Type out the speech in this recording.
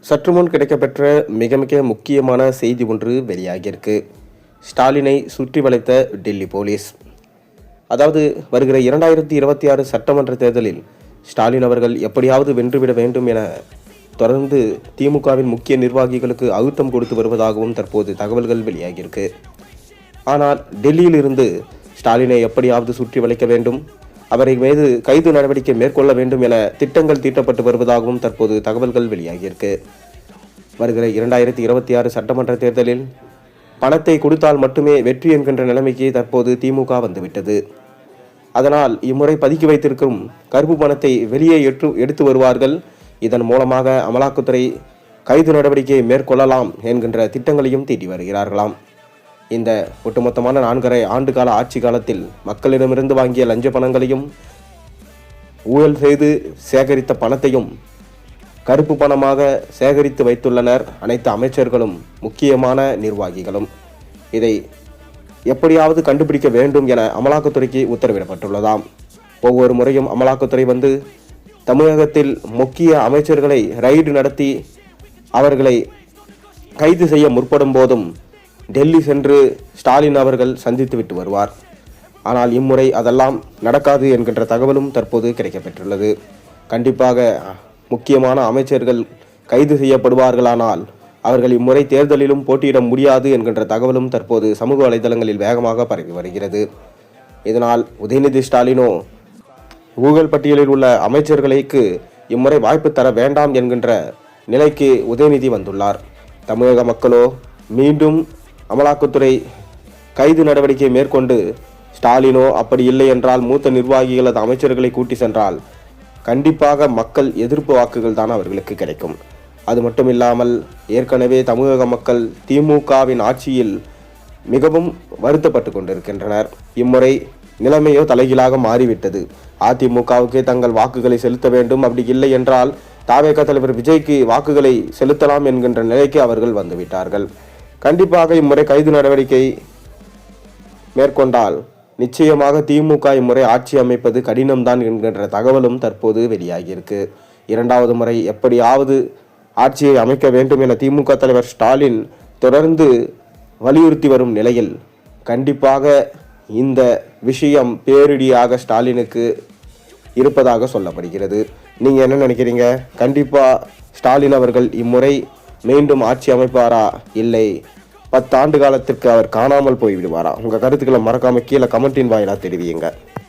சற்று முன் கிடைக்கப்பெற்ற மிக மிக முக்கியமான செய்தி ஒன்று வெளியாகியிருக்கு. ஸ்டாலினை சுற்றி வளைத்த டெல்லி போலீஸ். அதாவது வருகிற 2026 சட்டமன்ற தேர்தலில் ஸ்டாலின் அவர்கள் எப்படியாவது வென்றுவிட வேண்டும் என தொடர்ந்து திமுகவின் முக்கிய நிர்வாகிகளுக்கு அழுத்தம் கொடுத்து வருவதாகவும் தற்போது தகவல்கள் வெளியாகியிருக்கு. ஆனால் டெல்லியில் இருந்து ஸ்டாலினை எப்படியாவது சுற்றி வளைக்க வேண்டும், அவரை மீது கைது நடவடிக்கை மேற்கொள்ள வேண்டும் என திட்டங்கள் தீட்டப்பட்டு வருவதாகவும் தற்போது தகவல்கள் வெளியாகியிருக்கு. வருகிற 2026 சட்டமன்ற தேர்தலில் பணத்தை கொடுத்தால் மட்டுமே வெற்றி என்கின்ற நிலைமைக்கு தற்போது திமுக வந்துவிட்டது. அதனால் இம்முறை பதுக்கி வைத்திருக்கும் கருப்பு பணத்தை வெளியே எடுத்து வருவார்கள். இதன் மூலமாக அமலாக்கத்துறை கைது நடவடிக்கையை மேற்கொள்ளலாம் என்கின்ற திட்டங்களையும் தீட்டி வருகிறார்களாம். இந்த ஒட்டுமொத்தமான 4.5 ஆண்டு கால ஆட்சி காலத்தில் மக்களிடமிருந்து வாங்கிய லஞ்ச பணங்களையும் ஊழல் செய்து சேகரித்த பணத்தையும் கருப்பு பணமாக சேகரித்து வைத்துள்ளனர் அனைத்து அமைச்சர்களும் முக்கியமான நிர்வாகிகளும். இதை எப்படியாவது கண்டுபிடிக்க வேண்டும் என அமலாக்கத்துறைக்கு உத்தரவிடப்பட்டுள்ளதாம். ஒவ்வொரு முறையும் அமலாக்கத்துறை வந்து தமிழகத்தில் முக்கிய அமைச்சர்களை ரைடு நடத்தி அவர்களை கைது செய்ய முற்படும் போதும் டெல்லி சென்று ஸ்டாலின் அவர்கள் சந்தித்து விட்டு வருவார். ஆனால் இம்முறை அதெல்லாம் நடக்காது என்கின்ற தகவலும் தற்போது கிடைக்கப்பெற்றுள்ளது. கண்டிப்பாக முக்கியமான அமைச்சர்கள் கைது செய்யப்படுவார்களானால் அவர்கள் இம்முறை தேர்தலிலும் போட்டியிட முடியாது என்கின்ற தகவலும் தற்போது சமூக வலைதளங்களில் வேகமாக பரவி வருகிறது. இதனால் உதயநிதி ஸ்டாலினோ ஊழல் பட்டியலில் உள்ள அமைச்சர்களுக்கு இம்முறை வாய்ப்பு தர வேண்டாம் என்கின்ற நிலைக்கு உதயநிதி வந்துள்ளார். தமிழக மக்களோ மீண்டும் அமலாக்கத்துறை கைது நடவடிக்கை மேற்கொண்டு ஸ்டாலினோ அப்படி இல்லை என்றால் மூத்த நிர்வாகிகள் அது அமைச்சர்களை கூட்டி சென்றால் கண்டிப்பாக மக்கள் எதிர்ப்பு வாக்குகள் தான் அவர்களுக்கு கிடைக்கும். அது மட்டும் இல்லாமல் ஏற்கனவே தமிழக மக்கள் திமுகவின் ஆட்சியில் மிகவும் வருத்தப்பட்டு கொண்டிருக்கின்றனர். இம்முறை நிலைமையோ தலைகீழாக மாறிவிட்டது. அதிமுகவுக்கு தங்கள் வாக்குகளை செலுத்த வேண்டும், அப்படி இல்லை என்றால் தவேக தலைவர் விஜய்க்கு வாக்குகளை செலுத்தலாம் என்கின்ற நிலைக்கு அவர்கள் வந்துவிட்டார்கள். கண்டிப்பாக இம்முறை கைது நடவடிக்கை மேற்கொண்டால் நிச்சயமாக திமுக இம்முறை ஆட்சி அமைப்பது கடினம்தான் என்கின்ற தகவலும் தற்போது வெளியாகியிருக்கு. 2வது முறை எப்படியாவது ஆட்சியை அமைக்க வேண்டும் என திமுக தலைவர் ஸ்டாலின் தொடர்ந்து வலியுறுத்தி வரும் நிலையில் கண்டிப்பாக இந்த விஷயம் பேரிடியாக ஸ்டாலினுக்கு இருப்பதாக சொல்லப்படுகிறது. நீங்க என்ன நினைக்கிறீங்க? கண்டிப்பா ஸ்டாலின் அவர்கள் இம்முறை மீண்டும் ஆட்சி அமைப்பாரா, இல்லை 10 ஆண்டு காலத்திற்கு அவர் காணாமல் போய்விடுவாரா? உங்க கருத்துக்களை மறக்காம கீழே கமெண்டின் வாயிலா தெரிவியுங்க.